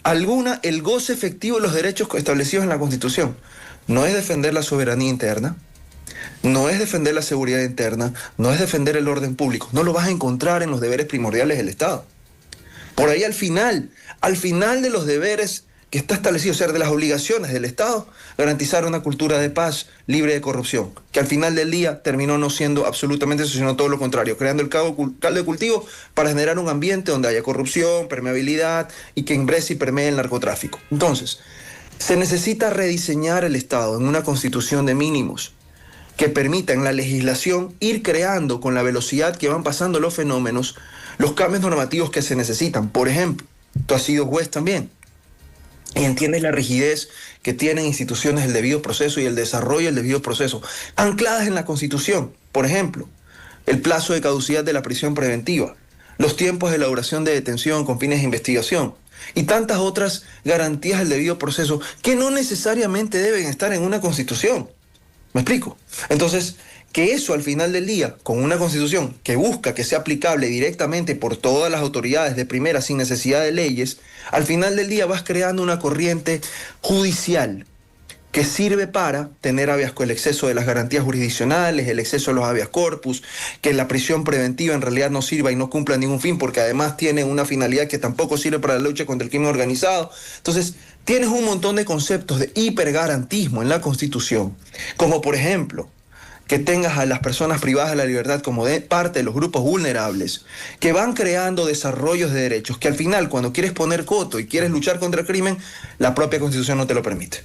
alguna el goce efectivo de los derechos establecidos en la Constitución. No es defender la soberanía interna, no es defender la seguridad interna, no es defender el orden público. No lo vas a encontrar en los deberes primordiales del Estado. Por ahí al final de los deberes que está establecido, o sea, de las obligaciones del Estado, garantizar una cultura de paz libre de corrupción, que al final del día terminó no siendo absolutamente eso, sino todo lo contrario, creando el caldo de cultivo para generar un ambiente donde haya corrupción, permeabilidad y que ingrese y permee el narcotráfico. Entonces, se necesita rediseñar el Estado en una constitución de mínimos que permita en la legislación ir creando con la velocidad que van pasando los fenómenos los cambios normativos que se necesitan. Por ejemplo, tú has sido juez también y entiendes la rigidez que tienen instituciones del debido proceso y el desarrollo del debido proceso, ancladas en la Constitución. Por ejemplo, el plazo de caducidad de la prisión preventiva, los tiempos de elaboración de detención con fines de investigación y tantas otras garantías del debido proceso que no necesariamente deben estar en una Constitución. ¿Me explico? Entonces, que eso al final del día, con una Constitución que busca que sea aplicable directamente por todas las autoridades de primera sin necesidad de leyes, al final del día vas creando una corriente judicial que sirve para tener el exceso de las garantías jurisdiccionales, el exceso de los habeas corpus, que la prisión preventiva en realidad no sirva y no cumpla ningún fin, porque además tiene una finalidad que tampoco sirve para la lucha contra el crimen organizado. Entonces, tienes un montón de conceptos de hipergarantismo en la Constitución, como por ejemplo, que tengas a las personas privadas de la libertad como parte de los grupos vulnerables, que van creando desarrollos de derechos, que al final, cuando quieres poner coto y quieres luchar contra el crimen, la propia Constitución no te lo permite.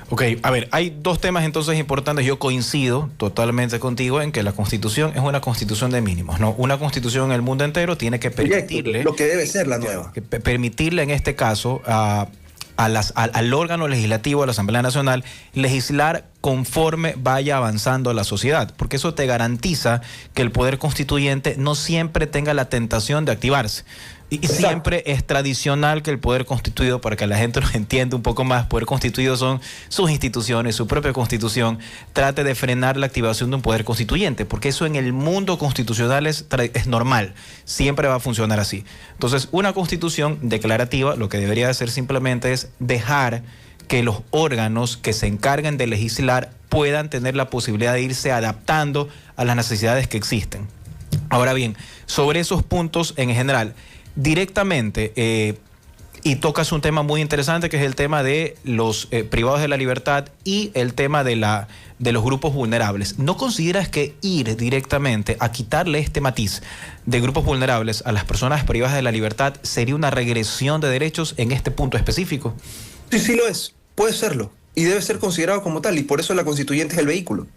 Ok, a ver, hay 2 temas entonces importantes. Yo coincido totalmente contigo en que la Constitución es una Constitución de mínimos, ¿no? Una Constitución en el mundo entero tiene que permitirle... Lo que debe ser la nueva. Permitirle en este caso al órgano legislativo, a la Asamblea Nacional, legislar conforme vaya avanzando la sociedad, porque eso te garantiza que el poder constituyente no siempre tenga la tentación de activarse. Y siempre es tradicional que el poder constituido, para que la gente lo entienda un poco más, poder constituido son sus instituciones, su propia constitución, trate de frenar la activación de un poder constituyente, porque eso en el mundo constitucional es normal, siempre va a funcionar así. Entonces, una constitución declarativa lo que debería hacer simplemente es dejar que los órganos que se encarguen de legislar puedan tener la posibilidad de irse adaptando a las necesidades que existen. Ahora bien, sobre esos puntos en general, directamente, y tocas un tema muy interesante que es el tema de los privados de la libertad y el tema de los grupos vulnerables. ¿No consideras que ir directamente a quitarle este matiz de grupos vulnerables a las personas privadas de la libertad sería una regresión de derechos en este punto específico? Sí, sí lo es, puede serlo y debe ser considerado como tal, y por eso la constituyente es el vehículo.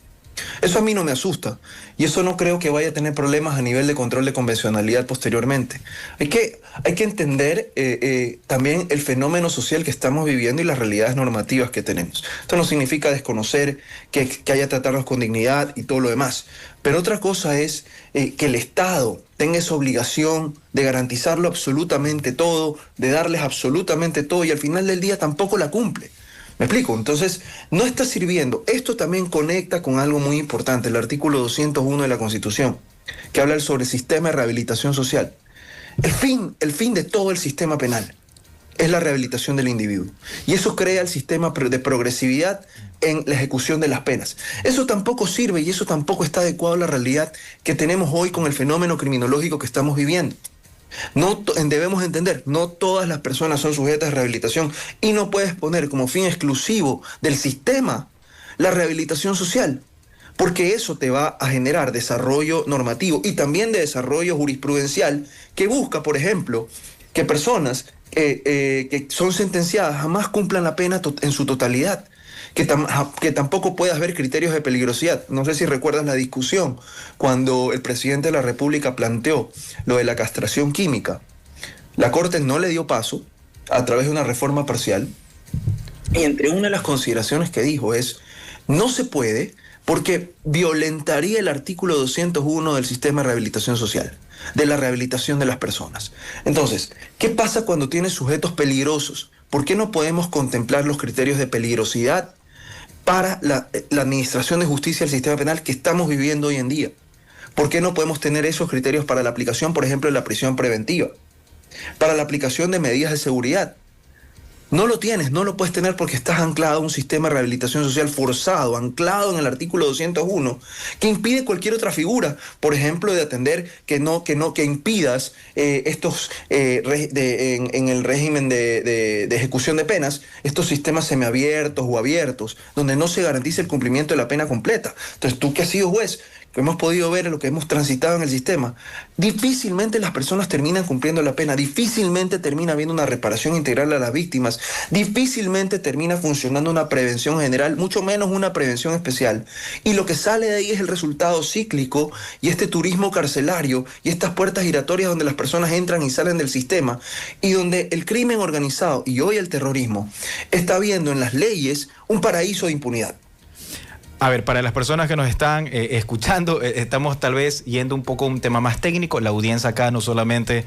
Eso a mí no me asusta y eso no creo que vaya a tener problemas a nivel de control de convencionalidad posteriormente. Hay que entender también el fenómeno social que estamos viviendo y las realidades normativas que tenemos. Esto no significa desconocer que haya que tratarnos con dignidad y todo lo demás, pero otra cosa es que el Estado tenga esa obligación de garantizarlo absolutamente todo, de darles absolutamente todo y al final del día tampoco la cumple. ¿Me explico? Entonces, no está sirviendo. Esto también conecta con algo muy importante, el artículo 201 de la Constitución, que habla sobre el sistema de rehabilitación social. El fin de todo el sistema penal es la rehabilitación del individuo. Y eso crea el sistema de progresividad en la ejecución de las penas. Eso tampoco sirve y eso tampoco está adecuado a la realidad que tenemos hoy con el fenómeno criminológico que estamos viviendo. No debemos entender, no todas las personas son sujetas de rehabilitación y no puedes poner como fin exclusivo del sistema la rehabilitación social, porque eso te va a generar desarrollo normativo y también de desarrollo jurisprudencial que busca, por ejemplo, que personas que son sentenciadas jamás cumplan la pena en su totalidad. Que tampoco puede haber criterios de peligrosidad. No sé si recuerdas la discusión cuando el presidente de la República planteó lo de la castración química. La Corte no le dio paso a través de una reforma parcial y entre una de las consideraciones que dijo es no se puede porque violentaría el artículo 201 del sistema de rehabilitación social, de la rehabilitación de las personas. Entonces, ¿qué pasa cuando tienes sujetos peligrosos? ¿Por qué no podemos contemplar los criterios de peligrosidad para la administración de justicia del sistema penal que estamos viviendo hoy en día? ¿Por qué no podemos tener esos criterios para la aplicación, por ejemplo, de la prisión preventiva? Para la aplicación de medidas de seguridad. No lo tienes, no lo puedes tener porque estás anclado a un sistema de rehabilitación social forzado, anclado en el artículo 201, que impide cualquier otra figura, por ejemplo, de atender que impidas en el régimen de ejecución de penas, estos sistemas semiabiertos o abiertos, donde no se garantiza el cumplimiento de la pena completa. Entonces, tú que has sido juez, que hemos podido ver en lo que hemos transitado en el sistema, difícilmente las personas terminan cumpliendo la pena, difícilmente termina habiendo una reparación integral a las víctimas, difícilmente termina funcionando una prevención general, mucho menos una prevención especial. Y lo que sale de ahí es el resultado cíclico y este turismo carcelario y estas puertas giratorias donde las personas entran y salen del sistema y donde el crimen organizado y hoy el terrorismo está viendo en las leyes un paraíso de impunidad. A ver, para las personas que nos están escuchando, estamos tal vez yendo un poco a un tema más técnico. La audiencia acá no solamente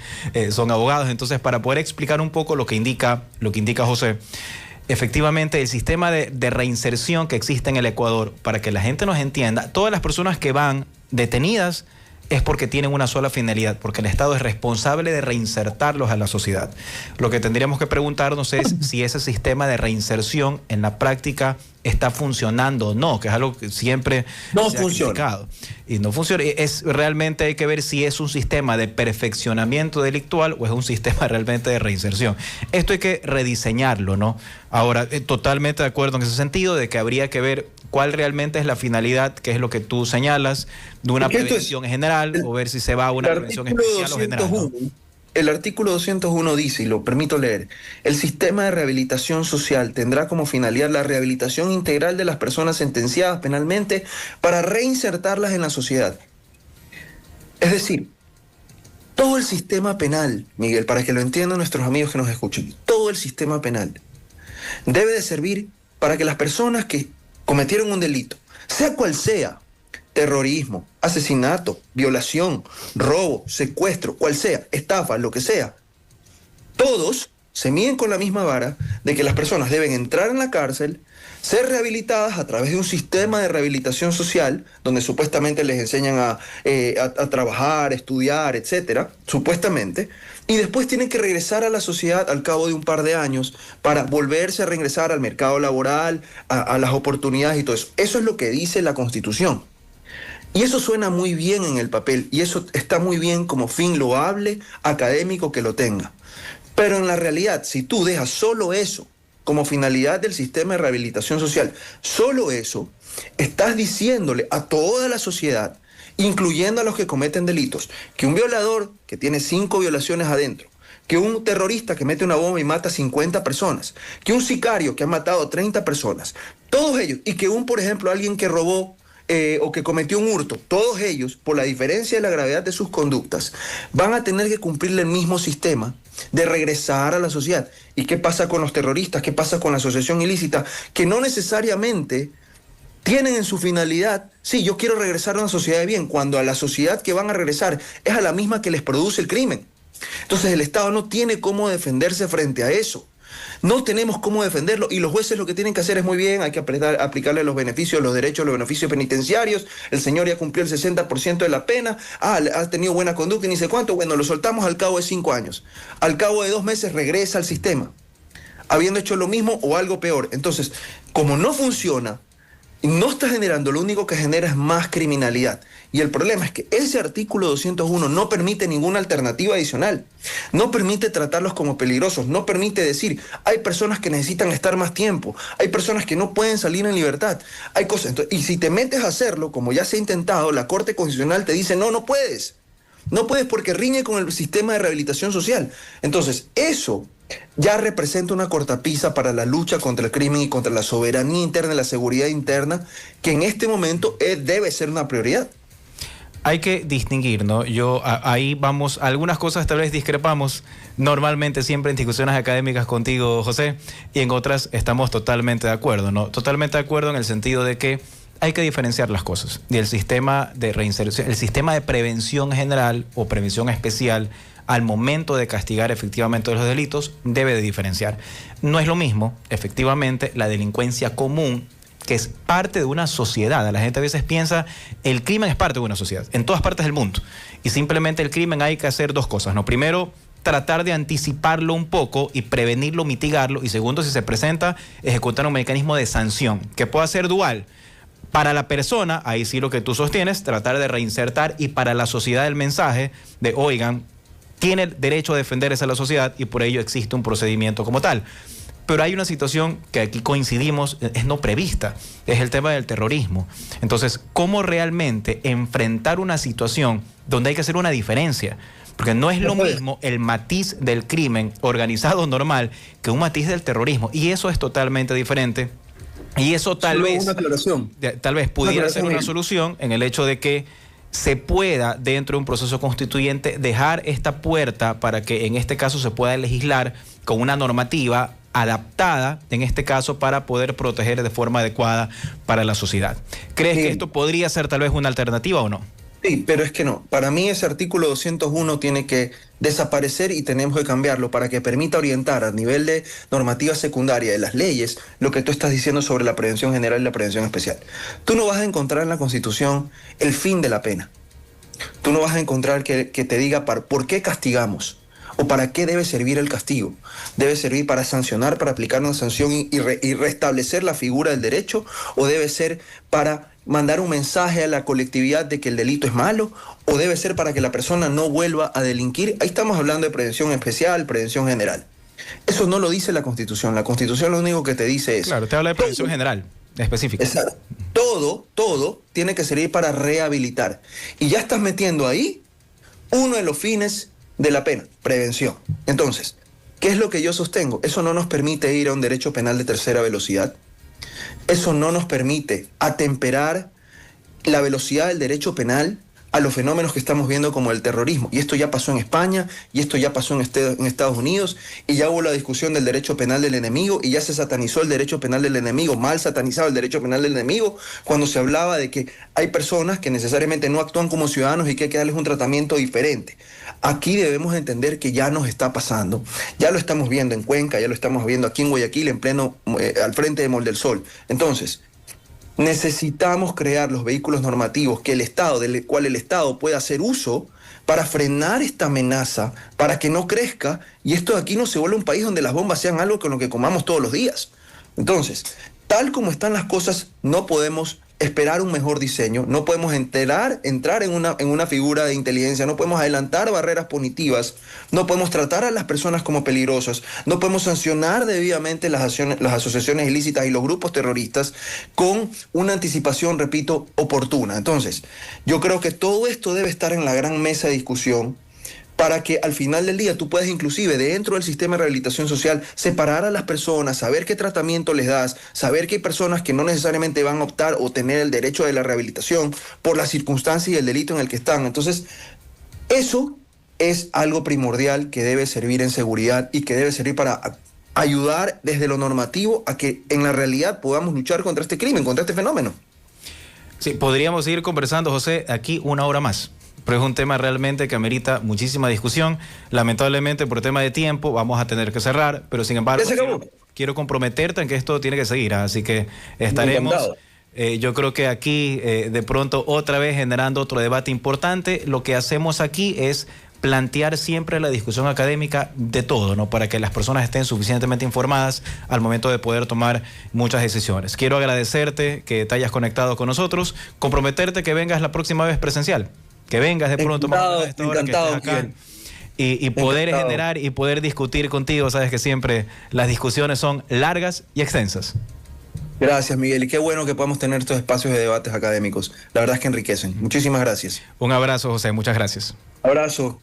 son abogados, entonces para poder explicar un poco lo que indica José, efectivamente el sistema de reinserción que existe en el Ecuador, para que la gente nos entienda, todas las personas que van detenidas es porque tienen una sola finalidad, porque el Estado es responsable de reinsertarlos a la sociedad. Lo que tendríamos que preguntarnos es si ese sistema de reinserción en la práctica está funcionando o no, que es algo que siempre no se ha funciona. criticado. Y no funciona. Realmente hay que ver si es un sistema de perfeccionamiento delictual o es un sistema realmente de reinserción. Esto hay que rediseñarlo, ¿no? Ahora, totalmente de acuerdo en ese sentido, de que habría que ver cuál realmente es la finalidad, que es lo que tú señalas, de una prevención general, o ver si se va a una prevención especial o general, ¿no? El artículo 201 dice, y lo permito leer, el sistema de rehabilitación social tendrá como finalidad la rehabilitación integral de las personas sentenciadas penalmente para reinsertarlas en la sociedad. Es decir, todo el sistema penal, Miguel, para que lo entiendan nuestros amigos que nos escuchen, todo el sistema penal debe de servir para que las personas que cometieron un delito, sea cual sea, terrorismo, asesinato, violación, robo, secuestro, cual sea, estafa, lo que sea, todos se miden con la misma vara de que las personas deben entrar en la cárcel, ser rehabilitadas a través de un sistema de rehabilitación social, donde supuestamente les enseñan a trabajar, estudiar, etcétera, supuestamente, y después tienen que regresar a la sociedad al cabo de un par de años para volverse a regresar al mercado laboral, a las oportunidades y todo eso. Eso es lo que dice la Constitución. Y eso suena muy bien en el papel, y eso está muy bien como fin loable, académico que lo tenga. Pero en la realidad, si tú dejas solo eso como finalidad del sistema de rehabilitación social, solo eso, estás diciéndole a toda la sociedad, incluyendo a los que cometen delitos, que un violador que tiene 5 violaciones adentro, que un terrorista que mete una bomba y mata 50 personas, que un sicario que ha matado a 30 personas, todos ellos, y que por ejemplo, alguien que robó o que cometió un hurto, todos ellos, por la diferencia de la gravedad de sus conductas, van a tener que cumplir el mismo sistema de regresar a la sociedad. ¿Y qué pasa con los terroristas? ¿Qué pasa con la asociación ilícita? Que no necesariamente tienen en su finalidad, sí, yo quiero regresar a una sociedad de bien, cuando a la sociedad que van a regresar es a la misma que les produce el crimen. Entonces el Estado no tiene cómo defenderse frente a eso. No tenemos cómo defenderlo, y los jueces lo que tienen que hacer es muy bien, hay que aplicarle los beneficios, los derechos, los beneficios penitenciarios. El señor ya cumplió el 60% de la pena, ha tenido buena conducta y ni sé cuánto, bueno, lo soltamos al cabo de 5 años. Al cabo de 2 meses regresa al sistema, habiendo hecho lo mismo o algo peor. Entonces, como no funciona, no está generando, lo único que genera es más criminalidad. Y el problema es que ese artículo 201 no permite ninguna alternativa adicional. No permite tratarlos como peligrosos. No permite decir, hay personas que necesitan estar más tiempo. Hay personas que no pueden salir en libertad. Hay cosas. Entonces, y si te metes a hacerlo, como ya se ha intentado, la Corte Constitucional te dice, no puedes. No puedes porque riñe con el sistema de rehabilitación social. Entonces, eso ya representa una cortapisa para la lucha contra el crimen y contra la soberanía interna y la seguridad interna, que en este momento debe ser una prioridad. Hay que distinguir, ¿no? Ahí vamos, algunas cosas tal vez discrepamos normalmente siempre en discusiones académicas contigo, José, y en otras estamos totalmente de acuerdo, ¿no? Totalmente de acuerdo en el sentido de que hay que diferenciar las cosas. Y el sistema de reinserción, el sistema de prevención general o prevención especial, al momento de castigar efectivamente los delitos, debe de diferenciar. No es lo mismo, efectivamente, la delincuencia común, que es parte de una sociedad. La gente a veces piensa, el crimen es parte de una sociedad, en todas partes del mundo. Y simplemente el crimen hay que hacer 2 cosas, ¿no? Primero, tratar de anticiparlo un poco y prevenirlo, mitigarlo. Y segundo, si se presenta, ejecutar un mecanismo de sanción, que pueda ser dual. Para la persona, ahí sí lo que tú sostienes, tratar de reinsertar, y para la sociedad el mensaje de, oigan, tiene el derecho a defenderse a la sociedad y por ello existe un procedimiento como tal. Pero hay una situación que aquí coincidimos, es no prevista, es el tema del terrorismo. Entonces, ¿cómo realmente enfrentar una situación donde hay que hacer una diferencia? Porque no es lo mismo el matiz del crimen organizado normal que un matiz del terrorismo, y eso es totalmente diferente. Y eso tal vez pudiera ser una solución en el hecho de que se pueda, dentro de un proceso constituyente, dejar esta puerta para que en este caso se pueda legislar con una normativa adaptada, en este caso, para poder proteger de forma adecuada para la sociedad. ¿Crees que esto podría ser tal vez una alternativa o no? Sí, pero es que no. Para mí ese artículo 201 tiene que desaparecer y tenemos que cambiarlo para que permita orientar a nivel de normativa secundaria de las leyes lo que tú estás diciendo sobre la prevención general y la prevención especial. Tú no vas a encontrar en la Constitución el fin de la pena. Tú no vas a encontrar que te diga por qué castigamos o para qué debe servir el castigo. ¿Debe servir para sancionar, para aplicar una sanción y restablecer la figura del derecho? ¿O debe ser para mandar un mensaje a la colectividad de que el delito es malo? ¿O debe ser para que la persona no vuelva a delinquir? Ahí estamos hablando de prevención especial, prevención general. Eso no lo dice la Constitución. La Constitución lo único que te dice es... Claro, te habla de prevención general, específica. Exacto. Todo tiene que servir para rehabilitar. Y ya estás metiendo ahí uno de los fines de la pena, prevención. Entonces, ¿qué es lo que yo sostengo? Eso no nos permite ir a un derecho penal de tercera velocidad. Eso no nos permite atemperar la velocidad del derecho penal a los fenómenos que estamos viendo como el terrorismo. Y esto ya pasó en España, y esto ya pasó en Estados Unidos, y ya hubo la discusión del derecho penal del enemigo, y ya se satanizó el derecho penal del enemigo, mal satanizado el derecho penal del enemigo, cuando se hablaba de que hay personas que necesariamente no actúan como ciudadanos y que hay que darles un tratamiento diferente. Aquí debemos entender que ya nos está pasando. Ya lo estamos viendo en Cuenca, ya lo estamos viendo aquí en Guayaquil, en pleno, al frente de Mall del Sol. Entonces, necesitamos crear los vehículos normativos que del cual el Estado pueda hacer uso para frenar esta amenaza, para que no crezca y esto de aquí no se vuelva un país donde las bombas sean algo con lo que comamos todos los días. Entonces, tal como están las cosas, no podemos esperar un mejor diseño, no podemos entrar en una figura de inteligencia, no podemos adelantar barreras punitivas, no podemos tratar a las personas como peligrosas, no podemos sancionar debidamente las asociaciones ilícitas y los grupos terroristas con una anticipación, repito, oportuna. Entonces, yo creo que todo esto debe estar en la gran mesa de discusión para que al final del día tú puedas inclusive dentro del sistema de rehabilitación social separar a las personas, saber qué tratamiento les das, saber que hay personas que no necesariamente van a optar o tener el derecho de la rehabilitación por las circunstancias y el delito en el que están. Entonces, eso es algo primordial que debe servir en seguridad y que debe servir para ayudar desde lo normativo a que en la realidad podamos luchar contra este crimen, contra este fenómeno. Sí, podríamos seguir conversando, José, aquí una hora más. Pero es un tema realmente que amerita muchísima discusión. Lamentablemente, por tema de tiempo, vamos a tener que cerrar, pero sin embargo, quiero comprometerte en que esto tiene que seguir, así que estaremos. Yo creo que aquí, de pronto, otra vez generando otro debate importante. Lo que hacemos aquí es plantear siempre la discusión académica de todo, ¿no? Para que las personas estén suficientemente informadas al momento de poder tomar muchas decisiones. Quiero agradecerte que te hayas conectado con nosotros, comprometerte que vengas la próxima vez presencial. Que vengas de pronto encantado, más a encantado, que estés acá y poder generar y poder discutir contigo. Sabes que siempre las discusiones son largas y extensas. Gracias, Miguel, y qué bueno que podamos tener estos espacios de debates académicos. La verdad es que enriquecen. Muchísimas gracias. Un abrazo, José, muchas gracias. Abrazo.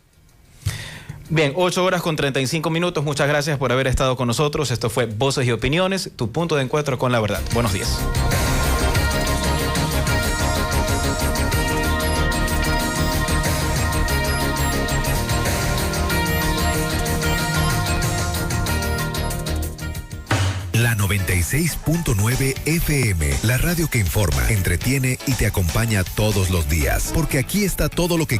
Bien, 8:35. Muchas gracias por haber estado con nosotros. Esto fue Voces y Opiniones, tu punto de encuentro con la verdad. Buenos días. La 96.9 FM, la radio que informa, entretiene y te acompaña todos los días. Porque aquí está todo lo que